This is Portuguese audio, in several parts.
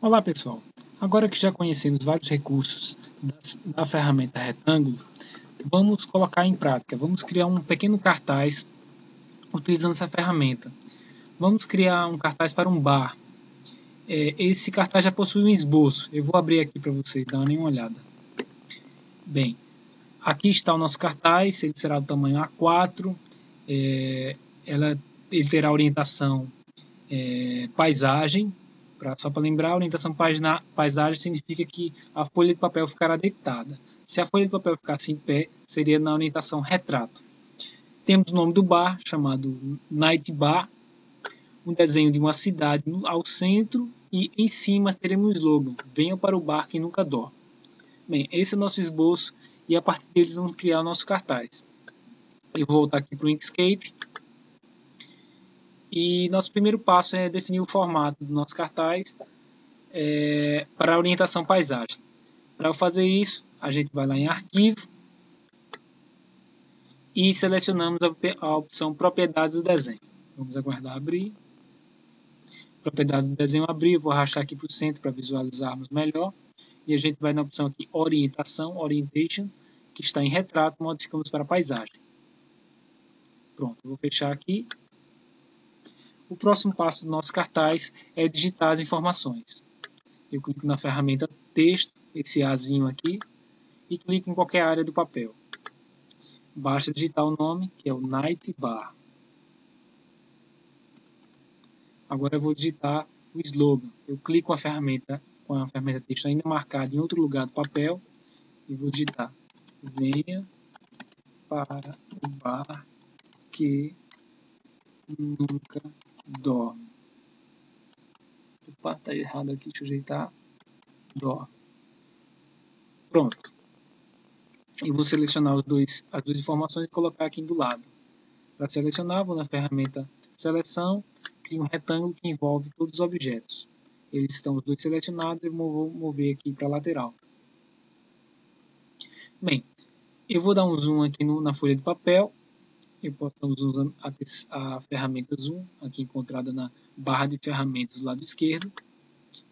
Olá pessoal, agora que já conhecemos vários recursos da ferramenta Retângulo, vamos colocar em prática, vamos criar um pequeno cartaz utilizando essa ferramenta. Vamos criar um cartaz para um bar. Esse cartaz já possui um esboço, eu vou abrir aqui para vocês darem uma olhada. Bem, aqui está o nosso cartaz, ele será do tamanho A4, ele terá orientação paisagem. Só para lembrar, a orientação paisagem significa que a folha de papel ficará deitada. Se a folha de papel ficasse em pé, seria na orientação retrato. Temos o nome do bar, chamado Night Bar, um desenho de uma cidade ao centro e em cima teremos um slogan: venham para o bar que nunca dorme. Bem, esse é o nosso esboço e a partir deles vamos criar o nosso cartaz. Eu vou voltar aqui para o Inkscape. E nosso primeiro passo é definir o formato do nosso cartaz para a orientação paisagem. Para fazer isso, a gente vai lá em Arquivo e selecionamos a opção Propriedades do desenho. Vamos aguardar abrir. Propriedades do desenho abrir, eu vou arrastar aqui para o centro para visualizarmos melhor. E a gente vai na opção aqui Orientação, Orientation, que está em retrato, modificamos para paisagem. Pronto, eu vou fechar aqui. O próximo passo do nosso cartaz é digitar as informações. Eu clico na ferramenta Texto, esse Azinho aqui, e clico em qualquer área do papel. Basta digitar o nome, que é o Night Bar. Agora eu vou digitar o slogan. Eu clico com a ferramenta Texto ainda marcada em outro lugar do papel e vou digitar: venha para o bar que nunca dorme. Opa, tá errado aqui, deixa eu ajeitar. Dorme. Pronto. E vou selecionar as duas informações e colocar aqui do lado. Para selecionar, vou na ferramenta Seleção, crio um retângulo que envolve todos os objetos. Eles estão os dois selecionados, eu vou mover aqui para a lateral. Bem, eu vou dar um zoom aqui na folha de papel. Eu posso dar um zoom usando a ferramenta Zoom, aqui encontrada na barra de ferramentas do lado esquerdo.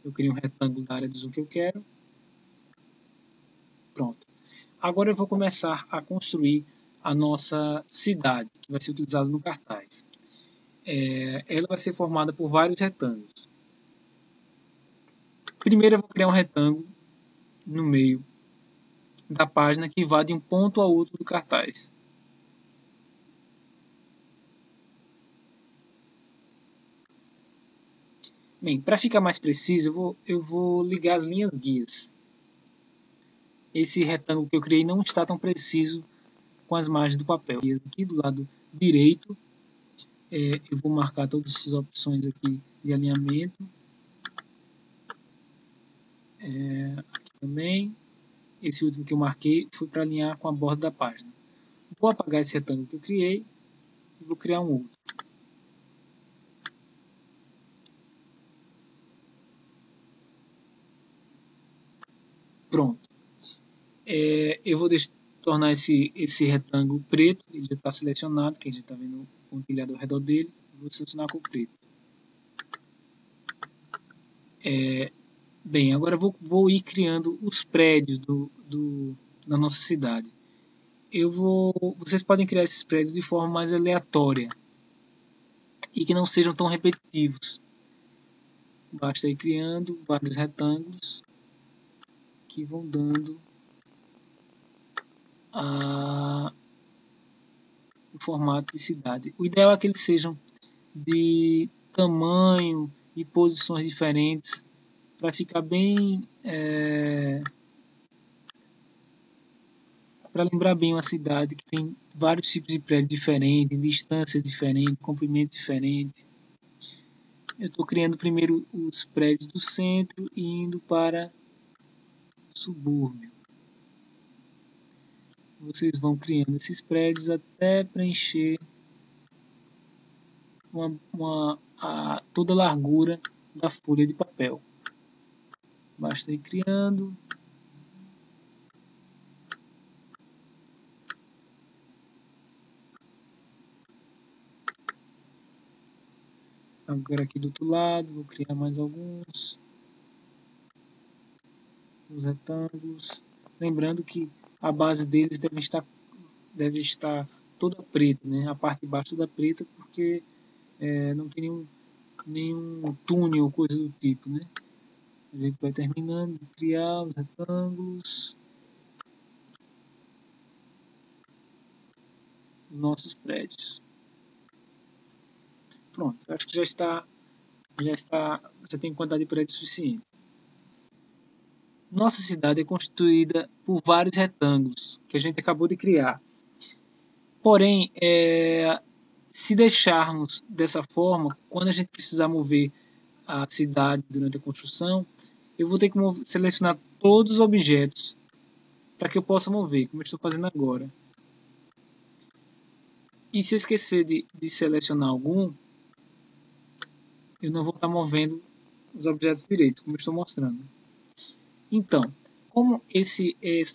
Eu crio um retângulo da área de zoom que eu quero. Pronto. Agora eu vou começar a construir a nossa cidade, que vai ser utilizada no cartaz. Ela vai ser formada por vários retângulos. Primeiro eu vou criar um retângulo no meio da página que vá de um ponto a outro do cartaz. Bem, para ficar mais preciso, eu vou ligar as linhas guias. Esse retângulo que eu criei não está tão preciso com as margens do papel. Aqui do lado direito, eu vou marcar todas essas opções aqui de alinhamento. Aqui também. Esse último que eu marquei foi para alinhar com a borda da página. Vou apagar esse retângulo que eu criei e vou criar um outro. Pronto. Eu vou tornar esse retângulo preto, ele já está selecionado, que a gente está vendo o pontilhado ao redor dele. Vou selecionar com preto. Bem, agora eu vou ir criando os prédios da nossa cidade. Vocês podem criar esses prédios de forma mais aleatória e que não sejam tão repetitivos. Basta ir criando vários retângulos que vão dando o formato de cidade. O ideal é que eles sejam de tamanho e posições diferentes para ficar bem para lembrar bem uma cidade que tem vários tipos de prédios diferentes, distâncias diferentes, comprimento diferente. Eu estou criando primeiro os prédios do centro e indo para o subúrbio. Vocês vão criando esses prédios até preencher toda a largura da folha de papel. Basta ir criando. Agora aqui do outro lado, vou criar mais alguns. os retângulos. Lembrando que a base deles deve estar toda preta, né? A parte de baixo toda preta, porque não tem nenhum túnel ou coisa do tipo, né? A gente vai terminando de criar os retângulos, nossos prédios. Pronto, acho que já tem quantidade de prédios suficiente. Nossa cidade é constituída por vários retângulos que a gente acabou de criar. Porém, se deixarmos dessa forma, quando a gente precisar mover a cidade durante a construção, eu vou ter que selecionar todos os objetos para que eu possa mover, como eu estou fazendo agora. E se eu esquecer de selecionar algum, eu não vou estar movendo os objetos direitos, como eu estou mostrando. Então, como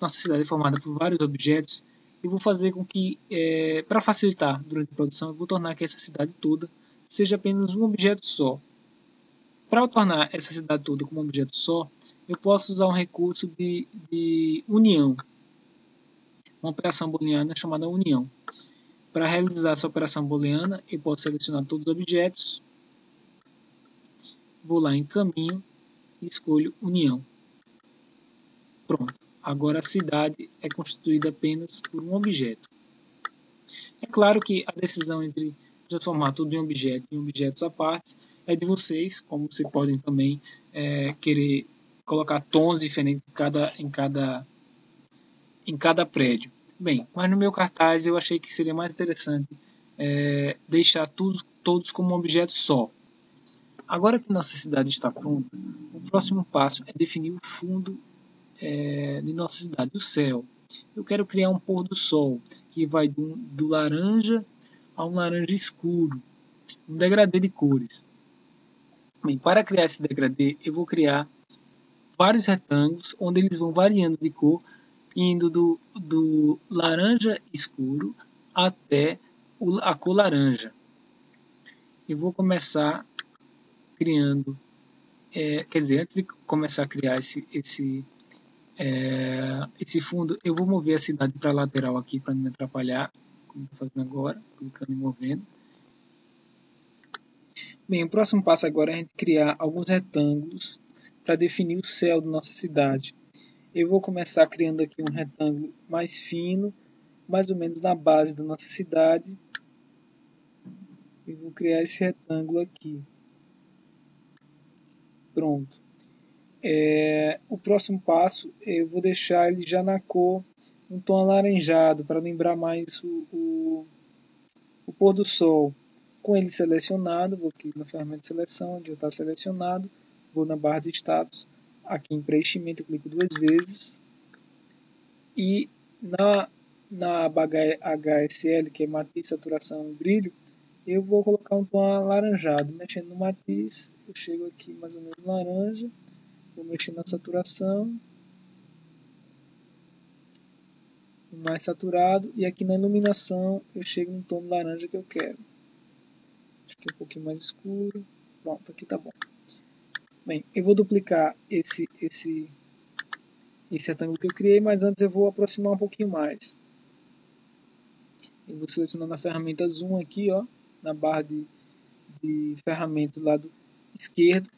nossa cidade é formada por vários objetos, eu vou fazer com que, para facilitar durante a produção, eu vou tornar que essa cidade toda seja apenas um objeto só. Para eu tornar essa cidade toda como um objeto só, eu posso usar um recurso de união, uma operação booleana chamada união. Para realizar essa operação booleana, eu posso selecionar todos os objetos, vou lá em caminho e escolho união. Pronto, agora a cidade é constituída apenas por um objeto. É claro que a decisão entre transformar tudo em objeto em objetos à parte é de vocês, como vocês podem também querer colocar tons diferentes em cada prédio. Bem, mas no meu cartaz eu achei que seria mais interessante deixar todos como um objeto só. Agora que nossa cidade está pronta, o próximo passo é definir o fundo de nossa cidade, o céu. Eu quero criar um pôr do sol que vai do laranja a um laranja escuro, um degradê de cores. Bem, para criar esse degradê, eu vou criar vários retângulos onde eles vão variando de cor, indo do laranja escuro até a cor laranja. Eu vou começar criando, antes de começar a criar esse fundo, eu vou mover a cidade para a lateral aqui para não me atrapalhar, como estou fazendo agora, clicando e movendo. Bem, o próximo passo agora é a gente criar alguns retângulos para definir o céu da nossa cidade. Eu vou começar criando aqui um retângulo mais fino, mais ou menos na base da nossa cidade. E vou criar esse retângulo aqui. Pronto. O próximo passo, eu vou deixar ele já na cor, um tom alaranjado, para lembrar mais o pôr do sol. Com ele selecionado, vou aqui na ferramenta de seleção, onde já está selecionado, vou na barra de status, aqui em preenchimento, eu clico 2 vezes, e na aba HSL, que é matiz, saturação e brilho, eu vou colocar um tom alaranjado. Mexendo no matiz, eu chego aqui mais ou menos laranja, vou mexer na saturação, mais saturado, e aqui na iluminação eu chego no tom laranja que eu quero. Acho que é um pouquinho mais escuro. Pronto, aqui tá bom. Bem, eu vou duplicar esse retângulo que eu criei, mas antes eu vou aproximar um pouquinho mais. Eu vou selecionar na ferramenta Zoom aqui, ó, na barra de ferramentas do lado esquerdo,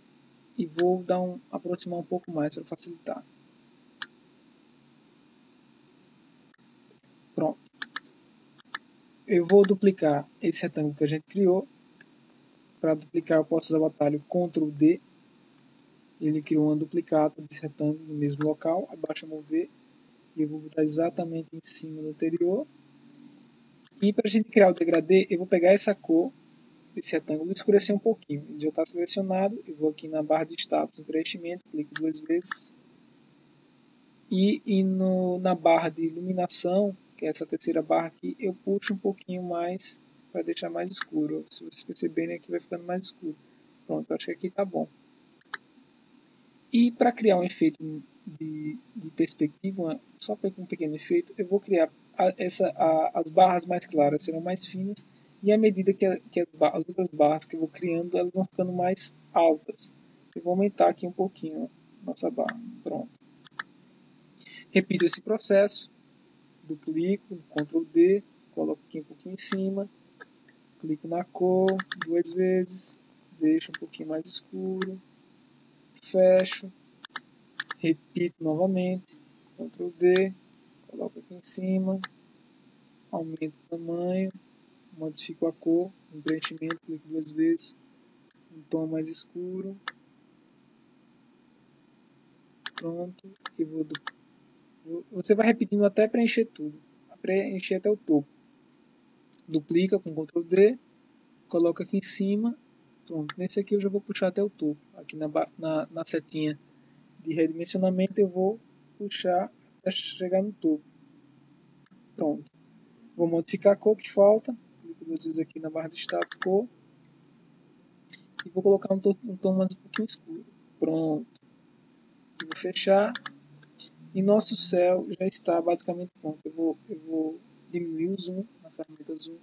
e vou aproximar um pouco mais para facilitar. Pronto. Eu vou duplicar esse retângulo que a gente criou. Para duplicar eu posso usar o atalho Ctrl D. Ele criou uma duplicata desse retângulo no mesmo local. Abaixo eu mover e eu vou botar exatamente em cima do anterior. E para a gente criar o degradê, eu vou pegar essa cor desse retângulo e escurecer um pouquinho. Ele já está selecionado. Eu vou aqui na barra de status em preenchimento, clico 2 vezes. E na barra de iluminação, que é essa terceira barra aqui, eu puxo um pouquinho mais para deixar mais escuro. Se vocês perceberem, aqui vai ficando mais escuro. Pronto, acho que aqui está bom. E para criar um efeito de perspectiva, só para um pequeno efeito, eu vou criar as barras mais claras serão mais finas, e à medida que as outras barras que eu vou criando, elas vão ficando mais altas. Eu vou aumentar aqui um pouquinho a nossa barra. Pronto. Repito esse processo, duplico, Ctrl D, coloco aqui um pouquinho em cima, clico na cor 2 vezes, deixo um pouquinho mais escuro, fecho, repito novamente, Ctrl D, coloco aqui em cima, aumento o tamanho, modifico a cor, em preenchimento, clico 2 vezes, um tom mais escuro, pronto, e você vai repetindo até preencher tudo, preencher até o topo. Duplica com Ctrl D, coloca aqui em cima, pronto. Nesse aqui eu já vou puxar até o topo. Aqui na setinha de redimensionamento eu vou puxar até chegar no topo. Pronto. Vou modificar a cor que falta, clico 2 vezes aqui na barra de status, cor, e vou colocar um tom mais um pouquinho escuro. Pronto. Aqui vou fechar. E nosso céu já está basicamente pronto. Eu vou diminuir o zoom na ferramenta zoom.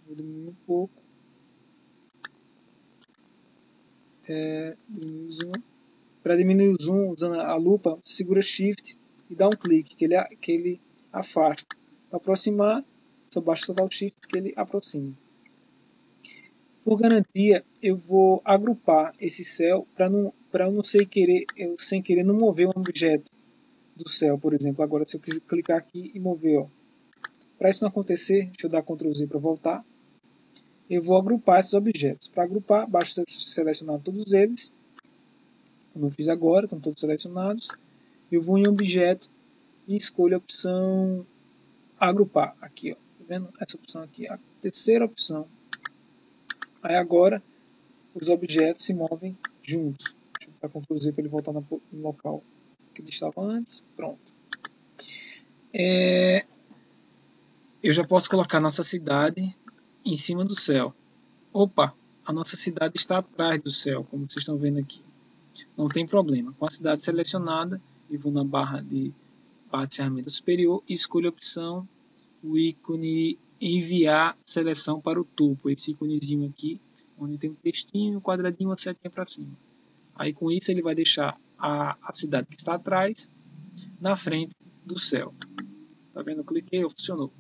Vou diminuir um pouco. Diminuir o zoom. Para diminuir o zoom, usando a lupa, segura Shift e dá um clique, que ele afasta. Para aproximar, só basta soltar o Shift que ele aproxima. Por garantia, eu vou agrupar esse céu para eu não sem querer não mover um objeto do céu, por exemplo. Agora, se eu quiser clicar aqui e mover, para isso não acontecer, deixa eu dar Ctrl Z para voltar. Eu vou agrupar esses objetos. Para agrupar, basta selecionar todos eles, como eu fiz agora, estão todos selecionados. Eu vou em objeto e escolho a opção agrupar. Aqui, ó, tá vendo? Essa opção aqui, a terceira opção. Aí agora os objetos se movem juntos. Deixa eu dar Ctrl Z para ele voltar no local que ele estava antes. Pronto. Eu já posso colocar nossa cidade em cima do céu. Opa, a nossa cidade está atrás do céu, como vocês estão vendo aqui. Não tem problema. Com a cidade selecionada, eu vou na barra de ferramenta superior e escolho a opção, o ícone enviar seleção para o topo. Esse íconezinho aqui, onde tem um textinho, um quadradinho, uma setinha para cima. Aí com isso ele vai deixar a cidade que está atrás na frente do céu. Tá vendo? Eu cliquei, funcionou.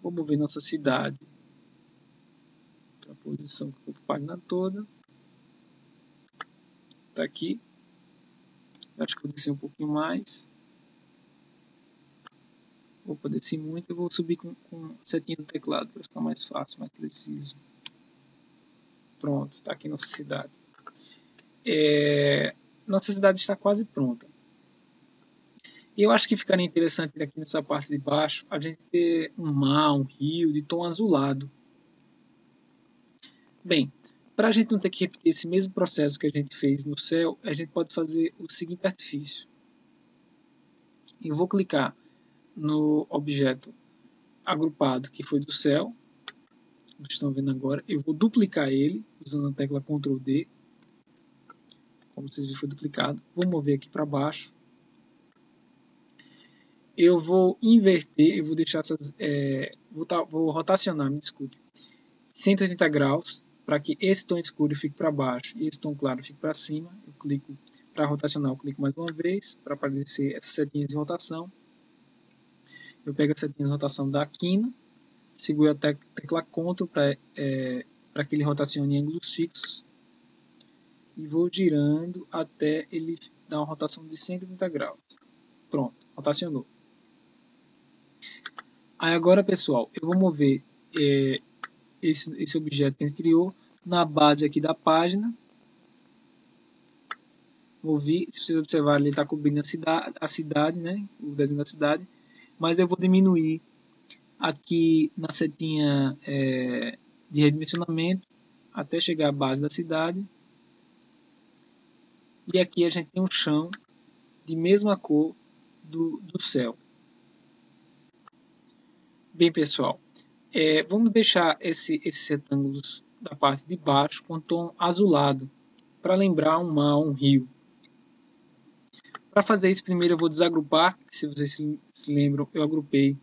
Vou mover nossa cidade para a posição que ocupa a página toda. Tá aqui. Acho que vou descer um pouquinho mais. Vou descer muito e vou subir com setinha do teclado para ficar mais fácil, mais preciso. Pronto, está aqui nossa cidade. Nossa cidade está quase pronta. E eu acho que ficaria interessante aqui nessa parte de baixo a gente ter um mar, um rio de tom azulado. Bem, para a gente não ter que repetir esse mesmo processo que a gente fez no céu, a gente pode fazer o seguinte artifício. Eu vou clicar no objeto agrupado que foi do céu, vocês estão vendo agora, eu vou duplicar ele usando a tecla Ctrl D, como vocês viram foi duplicado, vou mover aqui para baixo, eu vou inverter, eu vou deixar essas, vou rotacionar, me desculpe, 180 graus, para que esse tom escuro fique para baixo e esse tom claro fique para cima. Eu clico para rotacionar, eu clico mais uma vez para aparecer essas setinhas de rotação. Eu pego a setinha de rotação da quina, seguro a tecla Ctrl para que ele rotacione em ângulos fixos e vou girando até ele dar uma rotação de 180 graus. Pronto, rotacionou. Aí agora, pessoal, eu vou mover esse objeto que a gente criou na base aqui da página. Movi, se vocês observarem, ele está cobrindo a cidade, né? O desenho da cidade, mas eu vou diminuir aqui na setinha de redimensionamento até chegar à base da cidade. E aqui a gente tem um chão de mesma cor do céu. Bem, pessoal, vamos deixar esses retângulos da parte de baixo com tom azulado, para lembrar um mar, um rio. Para fazer isso, primeiro eu vou desagrupar. Se vocês se lembram, eu agrupei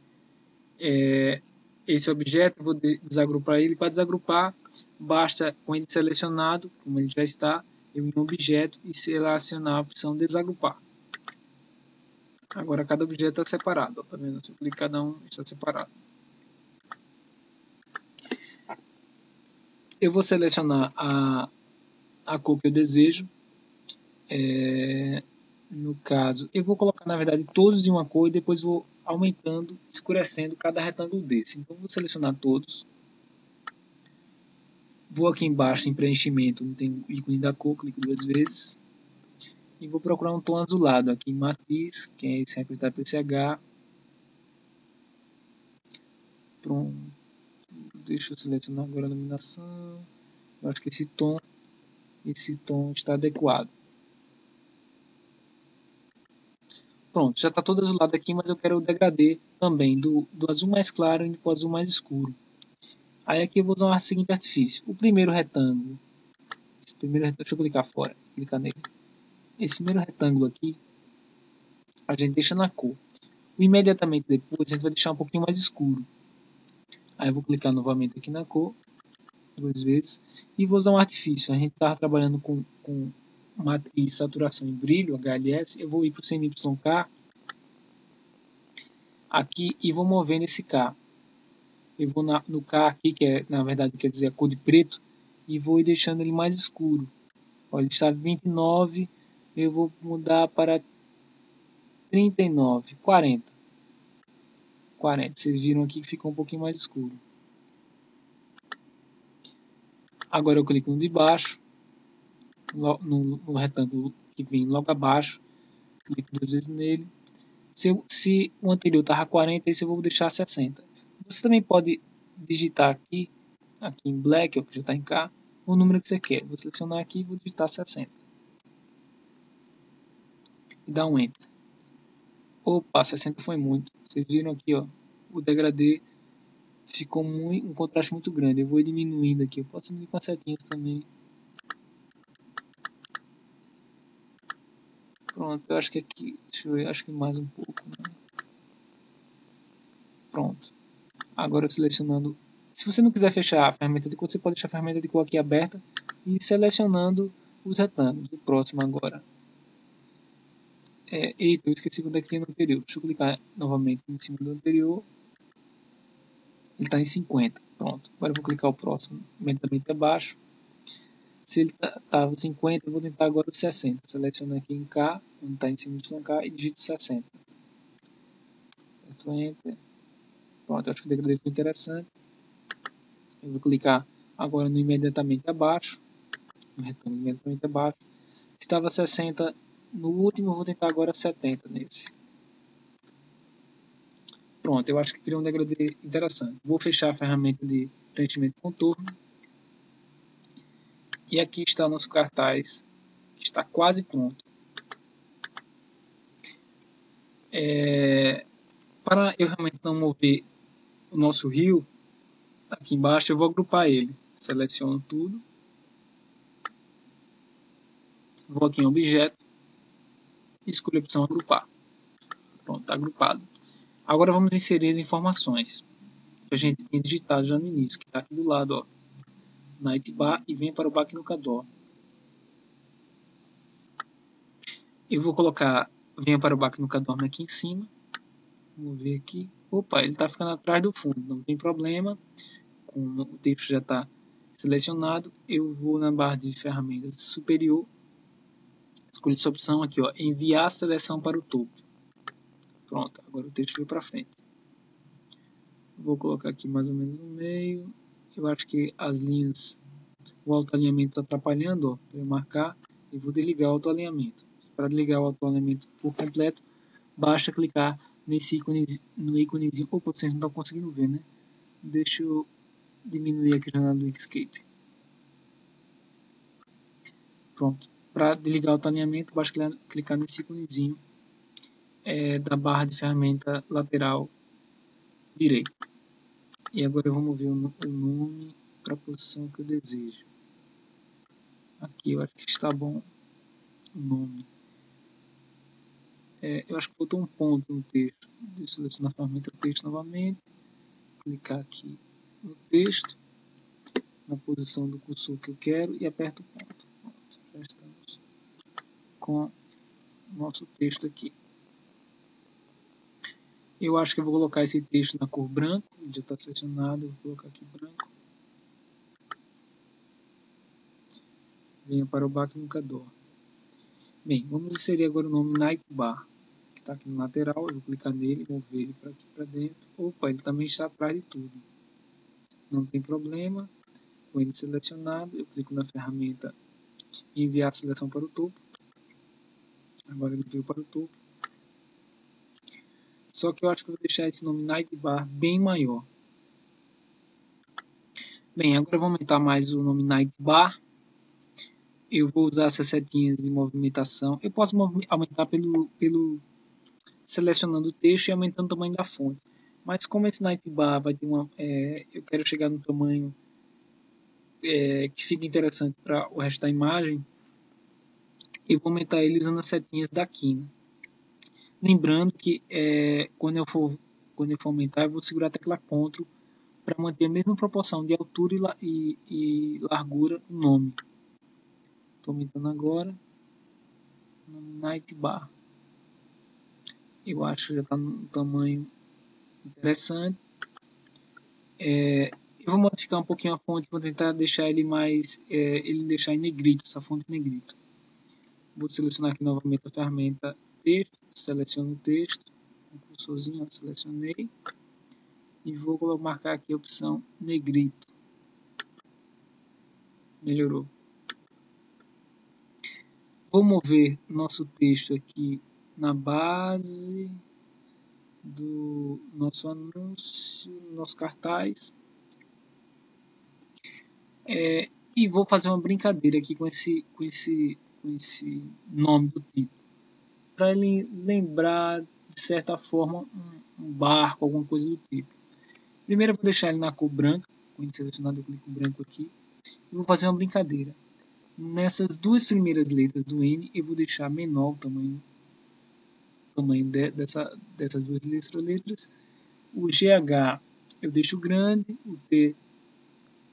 esse objeto, eu vou desagrupar ele. Para desagrupar, basta com ele selecionado, como ele já está, eu ir em objeto e selecionar a opção desagrupar. Agora cada objeto está separado. Tá vendo? Se eu clicar, cada um está separado. Eu vou selecionar a cor que eu desejo. No caso, eu vou colocar, na verdade, todos de uma cor e depois vou aumentando, escurecendo cada retângulo desse. Então, vou selecionar todos. Vou aqui embaixo em preenchimento, onde tem o ícone da cor, clico 2 vezes. E vou procurar um tom azulado aqui em matiz, que é esse representado por esse H. Pronto. Deixa eu selecionar agora a iluminação. Eu acho que esse tom está adequado. Pronto, já está todo azulado aqui, mas eu quero o degradê também, do azul mais claro indo para o azul mais escuro. Aí aqui eu vou usar o seguinte artifício. O primeiro retângulo, deixa eu clicar fora, clicar nele. Esse primeiro retângulo aqui, a gente deixa na cor. O imediatamente depois, a gente vai deixar um pouquinho mais escuro. Aí eu vou clicar novamente aqui na cor, 2 vezes, e vou usar um artifício. A gente estava trabalhando com matiz, saturação e brilho, HLS. Eu vou ir para o CMYK aqui e vou movendo esse K. Eu vou no K aqui, que na verdade quer dizer a cor de preto, e vou ir deixando ele mais escuro. Olha, ele está 29, eu vou mudar para 39, 40. Vocês viram aqui que ficou um pouquinho mais escuro. Agora eu clico no de baixo, no retângulo que vem logo abaixo, clico 2 vezes nele. Se o anterior estava 40, esse eu vou deixar 60. Você também pode digitar aqui em black, que já está em K, o número que você quer. Vou selecionar aqui e vou digitar 60. E dar um Enter. Opa, 60 foi muito. Vocês viram aqui, ó, o degradê ficou um contraste muito grande. Eu vou diminuindo aqui. Eu posso diminuir com as setinhas também. Pronto, eu acho que aqui, deixa eu ver, acho que mais um pouco, né? Pronto. Agora eu selecionando. Se você não quiser fechar a ferramenta de cor, você pode deixar a ferramenta de cor aqui aberta e selecionando os retângulos. O próximo agora. Eita, eu esqueci quando é que tem no anterior. Deixa eu clicar novamente em cima do anterior. Ele está em 50. Pronto. Agora eu vou clicar o próximo imediatamente abaixo. Se ele estava em 50, eu vou tentar agora o 60. Seleciono aqui em K, onde está em cima do K, e digito 60. Aperto Enter. Pronto, eu acho que o degradê foi interessante. Eu vou clicar agora no imediatamente abaixo. No retângulo imediatamente abaixo. Se estava 60 no último, eu vou tentar agora 70 nesse. Pronto, eu acho que criou um degradê interessante. Vou fechar a ferramenta de preenchimento de contorno. E aqui está o nosso cartaz, que está quase pronto. Para eu realmente não mover o nosso rio, aqui embaixo eu vou agrupar ele. Seleciono tudo. Vou aqui em objeto. E escolho a opção agrupar. Pronto, está agrupado. Agora vamos inserir as informações que a gente tinha digitado já no início, que está aqui do lado, ó. Nightbar, e vem para o Bacnocador. Eu vou colocar, venha para o Bacnocador aqui em cima. Vamos ver aqui. Opa, ele está ficando atrás do fundo, não tem problema. O texto já está selecionado. Eu vou na barra de ferramentas superior. Escolhi essa opção aqui, ó, enviar a seleção para o topo. Pronto, agora o texto veio para frente. Vou colocar aqui mais ou menos no meio. Eu acho que as linhas, o autoalinhamento está atrapalhando, ó, para eu marcar. E vou desligar o autoalinhamento. Para desligar o autoalinhamento por completo, basta clicar nesse ícone, no íconezinho. Opa, vocês não estão conseguindo ver, né? Deixa eu diminuir aqui a janela do Inkscape. Pronto. Para desligar o autoalinhamento, basta clicar nesse íconezinho da barra de ferramenta lateral direita. E agora eu vou mover o nome para a posição que eu desejo. Aqui eu acho que está bom o nome. Eu acho que faltou um ponto no texto. Deixa eu selecionar a ferramenta do texto novamente. Clicar aqui no texto, na posição do cursor que eu quero e aperto o ponto. Pronto, já estamos com o nosso texto aqui. Eu acho que eu vou colocar esse texto na cor branco, já está selecionado, eu vou colocar aqui branco. Venha para o bar que nunca dorme. Bem, vamos inserir agora o nome Night Bar, que está aqui no lateral. Eu vou clicar nele, mover ele para aqui para dentro. Opa, ele também está atrás de tudo. Não tem problema. Com ele selecionado, eu clico na ferramenta enviar a seleção para o topo. Agora ele veio para o topo. Só que eu acho que eu vou deixar esse nome Night Bar bem maior. Bem, agora eu vou aumentar mais o nome Night Bar. Eu vou usar essas setinhas de movimentação. Eu posso aumentar pelo selecionando o texto e aumentando o tamanho da fonte. Mas como esse Night Bar vai ter eu quero chegar no tamanho que fica interessante para o resto da imagem, eu vou aumentar ele usando as setinhas da quina. Lembrando que quando eu for aumentar, eu vou segurar a tecla Ctrl para manter a mesma proporção de altura e largura do nome. Estou aumentando agora no Night Bar. Eu acho que já está num tamanho interessante. Eu vou modificar um pouquinho a fonte, vou tentar deixar ele mais, ele deixar em negrito, essa fonte em negrito. Vou selecionar aqui novamente a ferramenta texto, seleciono o texto, um cursorzinho, selecionei e vou marcar aqui a opção negrito. Melhorou. Vou mover nosso texto aqui na base do nosso anúncio, nosso cartaz. E vou fazer uma brincadeira aqui com esse nome do título, para ele lembrar de certa forma um barco, alguma coisa do tipo. Primeiro eu vou deixar ele na cor branca, com ele selecionado eu clico branco aqui, e vou fazer uma brincadeira. Nessas duas primeiras letras do N eu vou deixar menor o tamanho dessas duas letras. O GH eu deixo grande, o T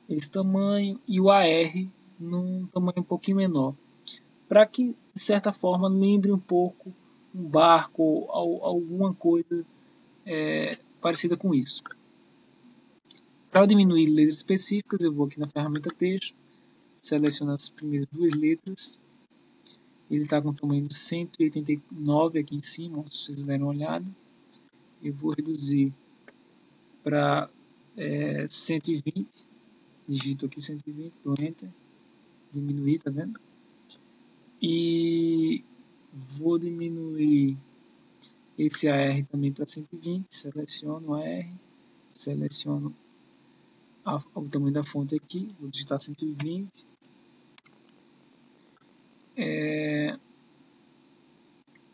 esse tamanho e o AR num tamanho um pouquinho menor, para que de certa forma lembre um pouco um barco ou alguma coisa parecida com isso. Para diminuir letras específicas, eu vou aqui na ferramenta texto, seleciono as primeiras duas letras. Ele está com o tamanho de 189 aqui em cima, se vocês derem uma olhada. Eu vou reduzir para 120, digito aqui 120, dou Enter, diminuir, tá vendo? E vou diminuir esse AR também para 120, seleciono o AR, seleciono o tamanho da fonte aqui, vou digitar 120.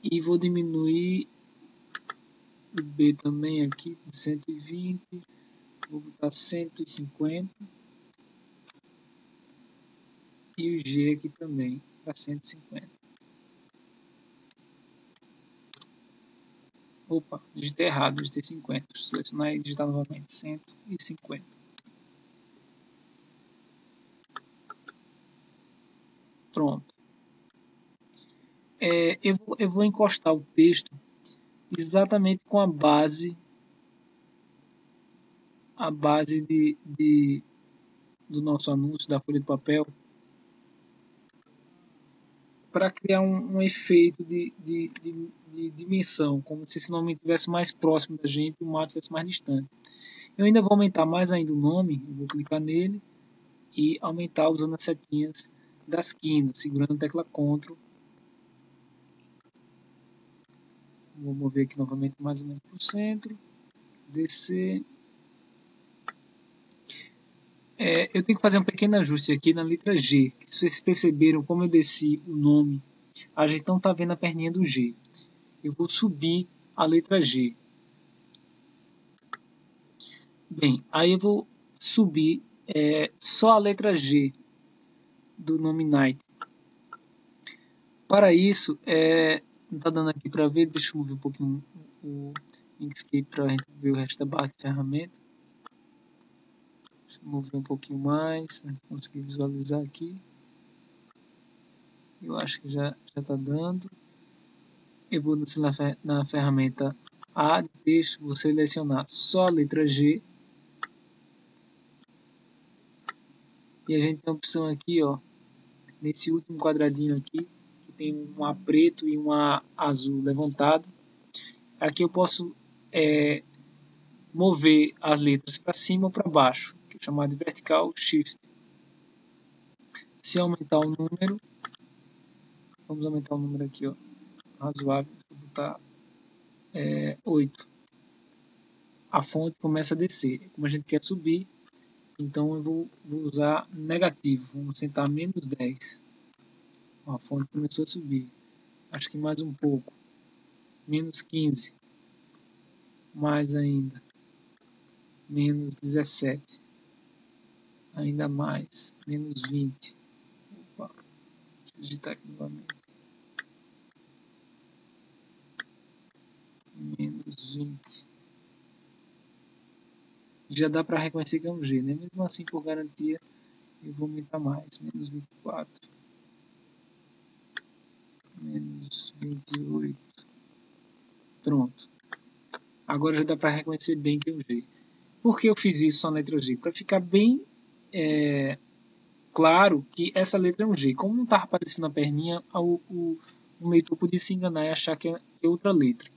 E vou diminuir o B também aqui de 120, vou botar 150 e o G aqui também para 150. Opa, digitei errado, digitei 50. Vou selecionar e digitar novamente 150. Pronto. Eu vou encostar o texto exatamente com a base do nosso anúncio da folha de papel, para criar um efeito de dimensão, como se esse nome estivesse mais próximo da gente e o mato estivesse mais distante. Eu ainda vou aumentar mais ainda o nome, eu vou clicar nele e aumentar usando as setinhas das quinas, segurando a tecla Ctrl. Vou mover aqui novamente mais ou menos para o centro, descer. Eu tenho que fazer um pequeno ajuste aqui na letra G, que se vocês perceberam como eu desci o nome, a gente não está vendo a perninha do G. Eu vou subir a letra G. Bem, aí eu vou subir só a letra G do nome Night. Para isso, não está dando aqui para ver, deixa eu mover um pouquinho o Inkscape para a gente ver o resto da barra de ferramenta. Deixa eu mover um pouquinho mais, para conseguir visualizar aqui. Eu acho que já está dando. Eu vou na ferramenta A de texto, vou selecionar só a letra G. E a gente tem a opção aqui, ó, nesse último quadradinho aqui, que tem um A preto e um A azul levantado. Aqui eu posso mover as letras para cima ou para baixo, que é chamado de vertical shift. Se aumentar o número, vamos aumentar o número aqui, ó, razoável, vou botar 8. A fonte começa a descer. Como a gente quer subir, então eu vou usar negativo, vamos sentar menos 10. Ó, a fonte começou a subir. Acho que mais um pouco. Menos 15. Mais ainda. Menos 17. Ainda mais. Menos 20. Opa. Deixa eu digitar aqui novamente. Menos 20. Já dá para reconhecer que é um G, né? Mesmo assim, por garantia, eu vou aumentar mais. Menos 24. Menos 28. Pronto. Agora já dá para reconhecer bem que é um G. Por que eu fiz isso só na letra G? Para ficar bem claro que essa letra é um G. Como não estava aparecendo na perninha, um leitor podia se enganar e achar que é outra letra.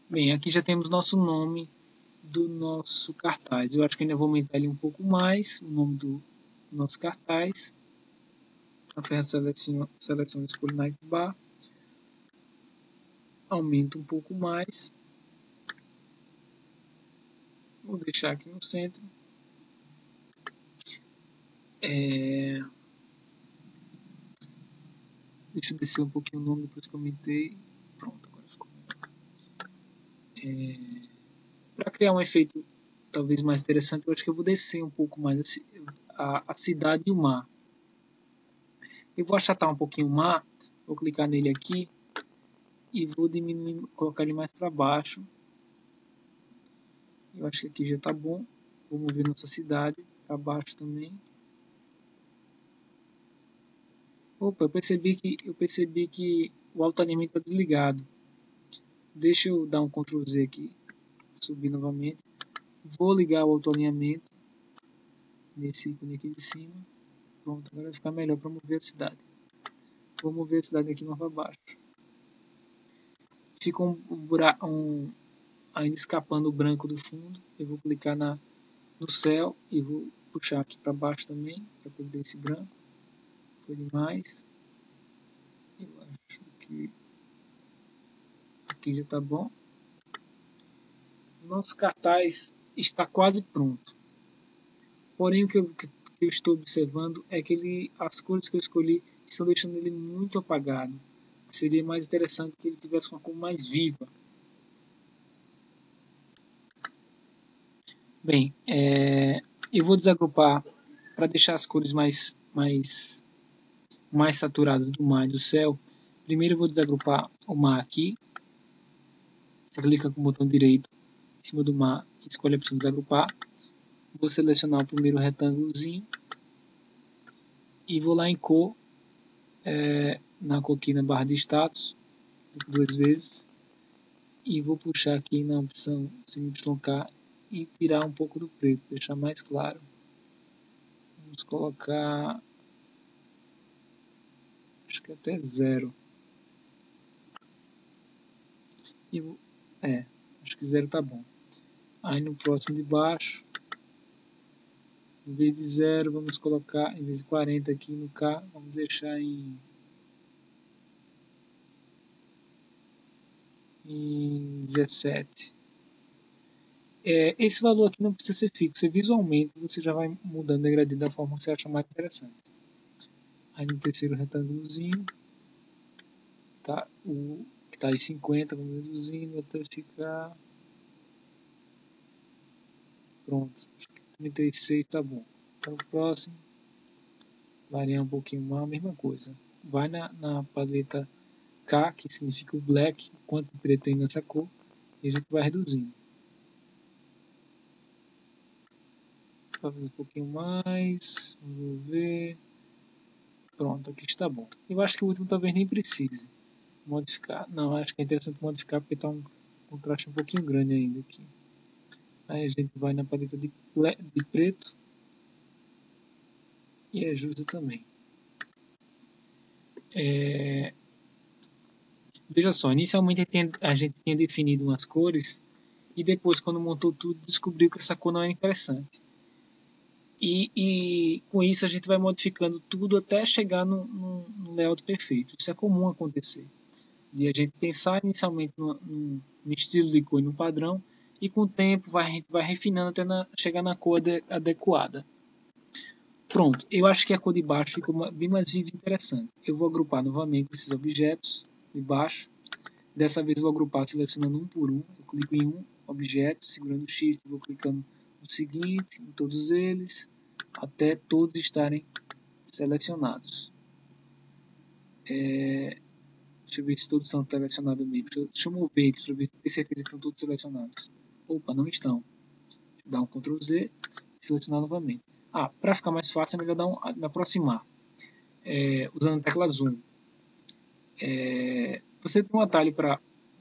Bem, aqui já temos nosso nome do nosso cartaz. Eu acho que ainda vou aumentar ele um pouco mais, o nome do nosso cartaz. Aperto seleção escolho Nightbar. Aumento um pouco mais. Vou deixar aqui no centro. Deixa eu descer um pouquinho o nome depois que eu aumentei. Pronto, agora ficou melhor. Para criar um efeito talvez mais interessante, eu acho que eu vou descer um pouco mais a cidade e o mar. Eu vou achatar um pouquinho o mar, vou clicar nele aqui e vou diminuir, colocar ele mais para baixo. Eu acho que aqui já está bom. Vou mover nossa cidade para baixo também. Opa, eu percebi que o autoalinhamento está desligado. Deixa eu dar um Ctrl Z aqui, subir novamente. Vou ligar o autoalinhamento nesse ícone aqui de cima. Pronto, agora vai ficar melhor para mover a cidade. Vou mover a cidade aqui mais para baixo. Fica ainda escapando o branco do fundo. Eu vou clicar no céu e vou puxar aqui para baixo também, para cobrir esse branco. Foi demais. Eu acho que aqui já está bom. Nosso cartaz está quase pronto. Porém, o que eu estou observando é que as cores que eu escolhi estão deixando ele muito apagado. Seria mais interessante que ele tivesse uma cor mais viva. Bem, eu vou desagrupar para deixar as cores mais saturadas do mar e do céu. Primeiro eu vou desagrupar o mar aqui. Você clica com o botão direito em cima do mar e escolhe a opção de desagrupar. Vou selecionar o primeiro retângulozinho e vou lá em cor, na cor aqui na barra de status, clico 2 vezes e vou puxar aqui na opção CMYK e tirar um pouco do preto, deixar mais claro. Vamos colocar, acho que até 0. Acho que 0 tá bom. Aí no próximo de baixo, em vez de 0, vamos colocar, em vez de 40 aqui no K, vamos deixar em 17. Esse valor aqui não precisa ser fixo, você visualmente você já vai mudando o degradê da forma que você acha mais interessante. Aí no terceiro retângulozinho, tá, o que está em 50, vamos reduzindo até ficar, pronto, 36 tá bom. Para o próximo, variar um pouquinho mais, a mesma coisa. Vai na paleta K, que significa o black, quanto de preto tem nessa cor, e a gente vai reduzindo. Talvez um pouquinho mais, vamos ver. Pronto, aqui está bom. Eu acho que o último talvez nem precise modificar. Não, acho que é interessante modificar porque está Contraste um pouquinho grande ainda aqui. Aí a gente vai na paleta de preto e ajusta também. Veja só, inicialmente a gente tinha definido umas cores e depois, quando montou tudo, descobriu que essa cor não era interessante. E com isso a gente vai modificando tudo até chegar no layout perfeito. Isso é comum acontecer. De a gente pensar inicialmente no estilo de cor e no padrão, e com o tempo a gente vai refinando até chegar na cor adequada. Pronto, eu acho que a cor de baixo ficou bem mais viva e interessante. Eu vou agrupar novamente esses objetos de baixo. Dessa vez eu vou agrupar selecionando um por um. Eu clico em um objeto, segurando o Shift, vou clicando no seguinte, em todos eles, até todos estarem selecionados. Deixa eu ver se todos são selecionados mesmo. Deixa eu mover eles para ter certeza que estão todos selecionados. Opa, não estão. Deixa eu dar um Ctrl Z e selecionar novamente. Para ficar mais fácil é melhor me aproximar. Usando a tecla Zoom. Você tem um atalho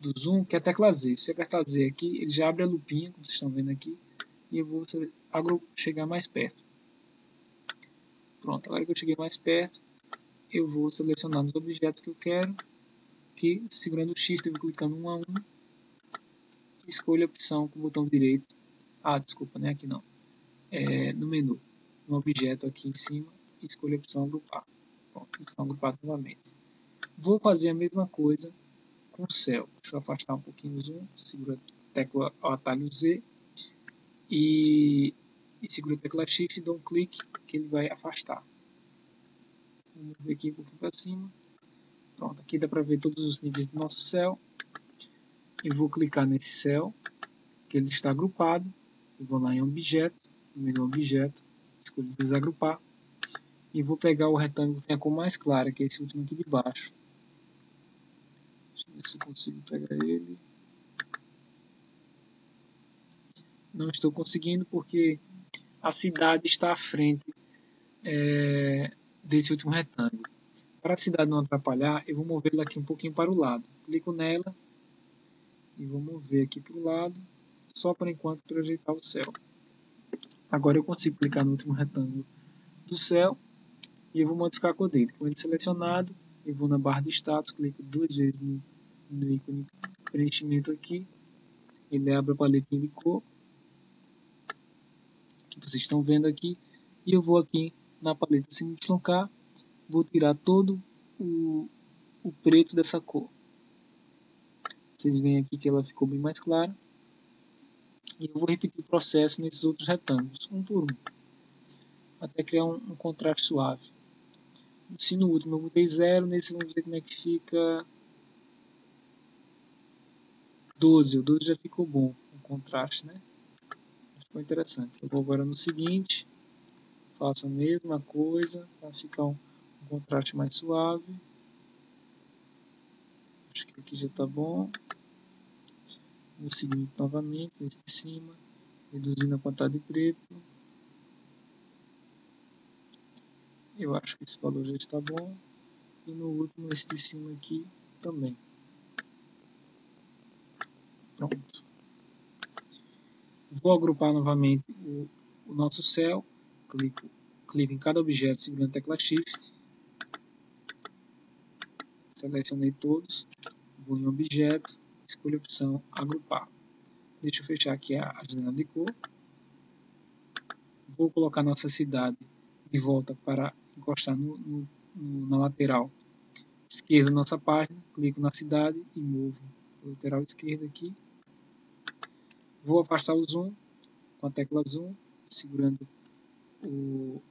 do Zoom que é a tecla Z. Se eu apertar Z aqui, ele já abre a lupinha, como vocês estão vendo aqui. E eu vou chegar mais perto. Pronto, agora que eu cheguei mais perto, eu vou selecionar os objetos que eu quero. Aqui, segurando o Shift, eu vou clicando um a um. Escolho a opção com o botão direito. Desculpa, não é aqui não. No menu, no objeto aqui em cima, escolho a opção agrupar. Pronto, eles estão agrupados novamente. Vou fazer a mesma coisa com o céu. Deixa eu afastar um pouquinho o zoom, seguro a tecla atalho Z e seguro a tecla Shift e dou um clique que ele vai afastar. Vamos ver aqui um pouquinho para cima. Pronto, aqui dá para ver todos os níveis do nosso céu. Eu vou clicar nesse céu, que ele está agrupado. Eu vou lá em objeto, no menu objeto, escolho desagrupar. E vou pegar o retângulo que tem a cor mais clara, que é esse último aqui de baixo. Deixa eu ver se eu consigo pegar ele. Não estou conseguindo porque a cidade está à frente desse último retângulo. Para a cidade não atrapalhar, eu vou movê-la aqui um pouquinho para o lado. Clico nela e vou mover aqui para o lado, só por enquanto para ajeitar o céu. Agora eu consigo clicar no último retângulo do céu e eu vou modificar a cor dele. Com ele selecionado, eu vou na barra de status, clico duas vezes no ícone de preenchimento aqui. Ele abre a paletinha de cor que vocês estão vendo aqui. E eu vou aqui na paleta CMYK, vou tirar todo o preto dessa cor. Vocês veem aqui que ela ficou bem mais clara. E eu vou repetir o processo nesses outros retângulos, um por um, até criar um contraste suave. Se no último eu botei 0, nesse vamos ver como é que fica 12. O 12 já ficou bom, o contraste, né? Ficou interessante. Eu vou agora no seguinte, faço a mesma coisa para ficar um contraste mais suave. Acho que aqui já está bom. No seguinte novamente, esse de cima, reduzindo a quantidade de preto. Eu acho que esse valor já está bom. E no último, esse de cima aqui também. Pronto. Vou agrupar novamente o nosso céu. Clico em cada objeto segurando a tecla Shift. Selecionei todos. Vou em objeto. Escolho a opção agrupar. Deixa eu fechar aqui a janela de cor. Vou colocar nossa cidade de volta para encostar na lateral esquerda da nossa página. Clico na cidade e movo para a lateral esquerda aqui. Vou afastar o zoom com a tecla zoom, segurando o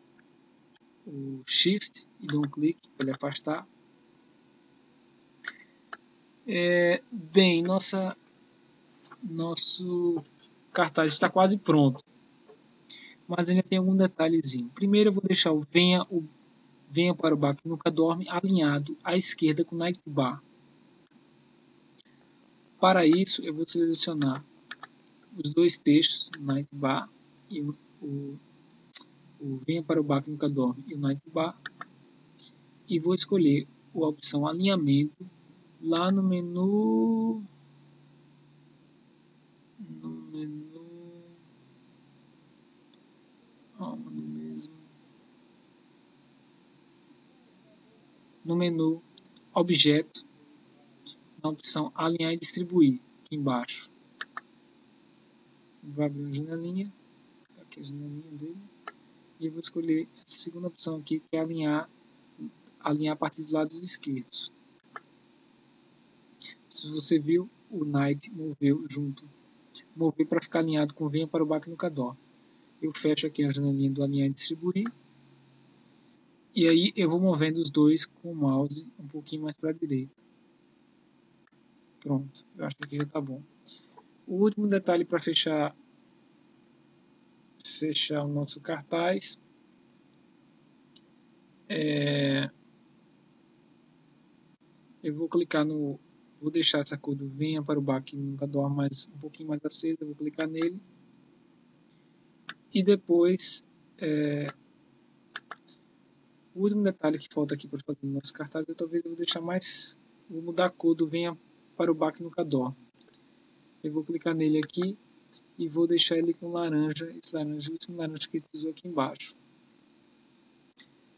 Shift e dou um clique para ele afastar. Bem, nosso cartaz está quase pronto, mas ainda tem algum detalhezinho. Primeiro eu vou deixar o Venha para o bar que nunca dorme alinhado à esquerda com o Night Bar. Para isso eu vou selecionar os dois textos, Night Bar e o Venha para o bar que nunca dorme e o Night Bar, e vou escolher a opção alinhamento lá no menu no menu Objeto, na opção Alinhar e Distribuir, aqui embaixo. Vou abrir uma janelinha, aqui a janelinha dele, e eu vou escolher essa segunda opção aqui, que é alinhar a partir dos lados esquerdos. Se você viu, o Night moveu junto. Mover para ficar alinhado com Venha para o Baque no Cador. Eu fecho aqui a janelinha do Alinhar e Distribuir. E aí eu vou movendo os dois com o mouse um pouquinho mais para a direita. Pronto, eu acho que aqui já está bom. O último detalhe para fechar o nosso cartaz eu vou clicar no... Vou deixar essa cor do Venha para o Baque no Cador um pouquinho mais acesa. Eu vou clicar nele. E depois... o último detalhe que falta aqui para fazer no nosso cartaz, talvez eu vou deixar mais... Vou mudar a cor do Venha para o Baque no Cador. Eu vou clicar nele aqui e vou deixar ele com laranja, esse último laranja que ele usou aqui embaixo.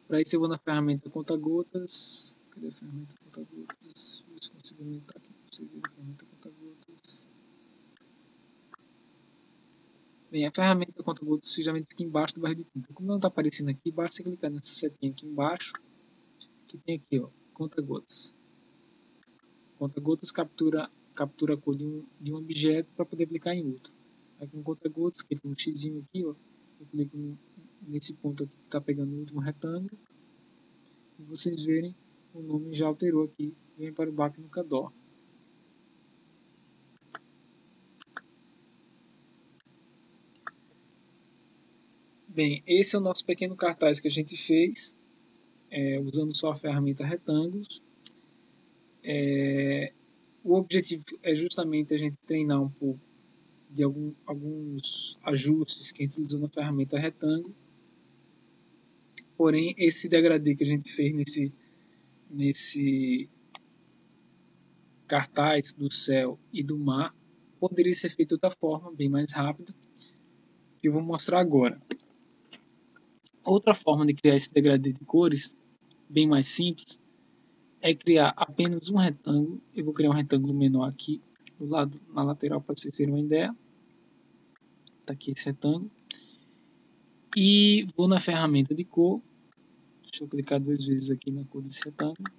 Para isso eu vou na ferramenta conta-gotas. Cadê a ferramenta conta-gotas? Ver se consigo aumentar aqui para vocês verem a ferramenta conta-gotas. Bem, a ferramenta conta-gotas geralmente fica embaixo do barril de tinta. Como não está aparecendo aqui, basta você clicar nessa setinha aqui embaixo, que tem aqui, ó, conta-gotas. Conta-gotas captura a cor de um objeto para poder aplicar em outro. Aí com conta-gotas, clico no xizinho aqui, ó, eu clico nesse ponto aqui que está pegando o último retângulo. E vocês verem, o nome já alterou aqui, Vem para o Baque no Cador. Bem, esse é o nosso pequeno cartaz que a gente fez, usando só a ferramenta retângulos. O objetivo é justamente a gente treinar um pouco de alguns ajustes que a gente usou na ferramenta retângulo. Porém, esse degradê que a gente fez nesse cartaz do céu e do mar poderia ser feito de outra forma, bem mais rápida, que eu vou mostrar agora. Outra forma de criar esse degradê de cores, bem mais simples, é criar apenas um retângulo. Eu vou criar um retângulo menor aqui, do lado, na lateral, para vocês terem uma ideia. Está aqui esse retângulo. E vou na ferramenta de cor. Deixa eu clicar 2 vezes aqui na cor desse retângulo.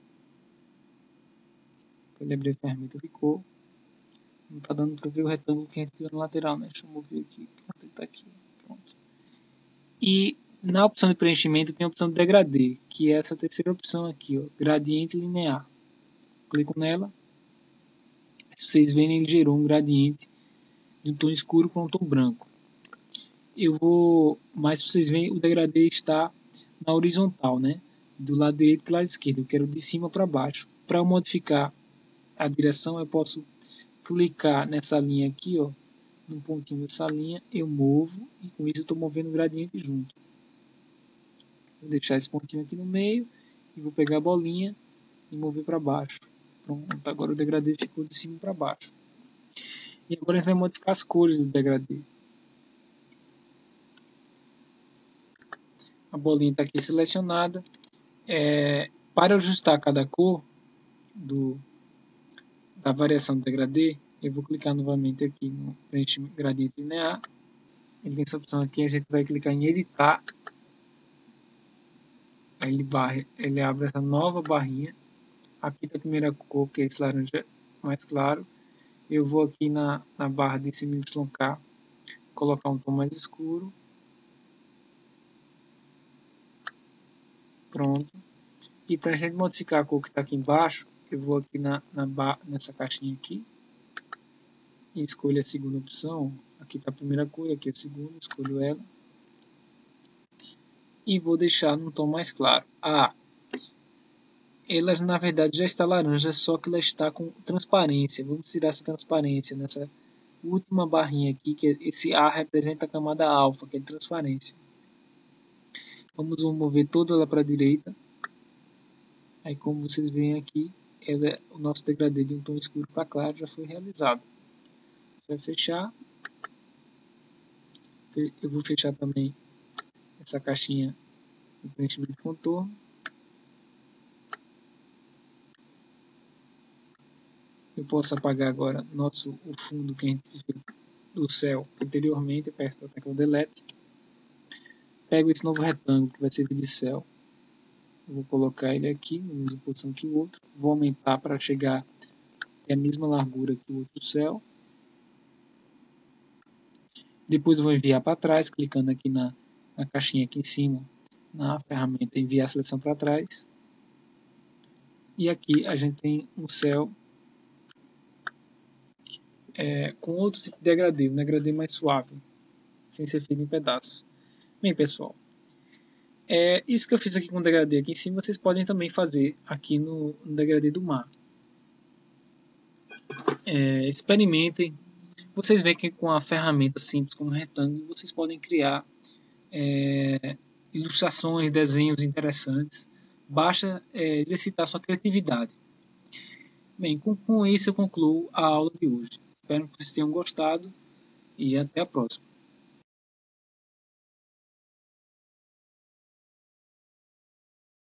Eu abri a ferramenta de cor. Não está dando para ver o retângulo que a gente criou na lateral, né? Deixa eu mover aqui. Pronto, ele está aqui. Pronto. E na opção de preenchimento tem a opção de degradê, que é essa terceira opção aqui, ó, gradiente linear. Clico nela. Se vocês verem, ele gerou um gradiente de um tom escuro para um tom branco. Mas se vocês verem, o degradê está na horizontal, né? Do lado direito para o lado esquerdo. Eu quero de cima para baixo. Para modificar a direção, eu posso clicar nessa linha aqui, ó, no pontinho dessa linha, eu movo e com isso eu estou movendo o gradiente junto. Vou deixar esse pontinho aqui no meio e vou pegar a bolinha e mover para baixo. Pronto, agora o degradê ficou de cima para baixo. E agora a gente vai modificar as cores do degradê. A bolinha está aqui selecionada. Para ajustar cada cor da variação do degradê, eu vou clicar novamente aqui no preenchimento gradiente linear. Ele tem essa opção aqui, a gente vai clicar em editar. Ele abre essa nova barrinha. Aqui da primeira cor, que é esse laranja mais claro. Eu vou aqui na barra de CMYK colocar um tom mais escuro. Pronto. E para a gente modificar a cor que está aqui embaixo, eu vou aqui nessa caixinha aqui e escolho a segunda opção. Aqui está a primeira cor, aqui a segunda, escolho ela. E vou deixar num tom mais claro. Ela na verdade já está laranja, só que ela está com transparência. Vamos tirar essa transparência nessa última barrinha aqui, que esse A representa a camada alfa, que é transparência. Vamos mover toda ela para a direita. Aí como vocês veem aqui, o nosso degradê de um tom escuro para claro já foi realizado. Você vai fechar. Eu vou fechar também essa caixinha do preenchimento de contorno. Eu posso apagar agora o fundo que a gente fez do céu anteriormente, aperto a tecla Delete. Pego esse novo retângulo que vai servir de céu. Vou colocar ele aqui, na mesma posição que o outro. Vou aumentar para chegar até a mesma largura que o outro céu. Depois vou enviar para trás, clicando aqui na caixinha aqui em cima, na ferramenta enviar a seleção para trás. E aqui a gente tem um céu com outro tipo de degradê, um degradê mais suave, sem ser feito em pedaços. Bem, pessoal, isso que eu fiz aqui com o degradê aqui em cima, vocês podem também fazer aqui no degradê do mar. Experimentem. Vocês veem que com a ferramenta simples como retângulo, vocês podem criar ilustrações, desenhos interessantes. Basta exercitar sua criatividade. Bem, com isso eu concluo a aula de hoje. Espero que vocês tenham gostado e até a próxima.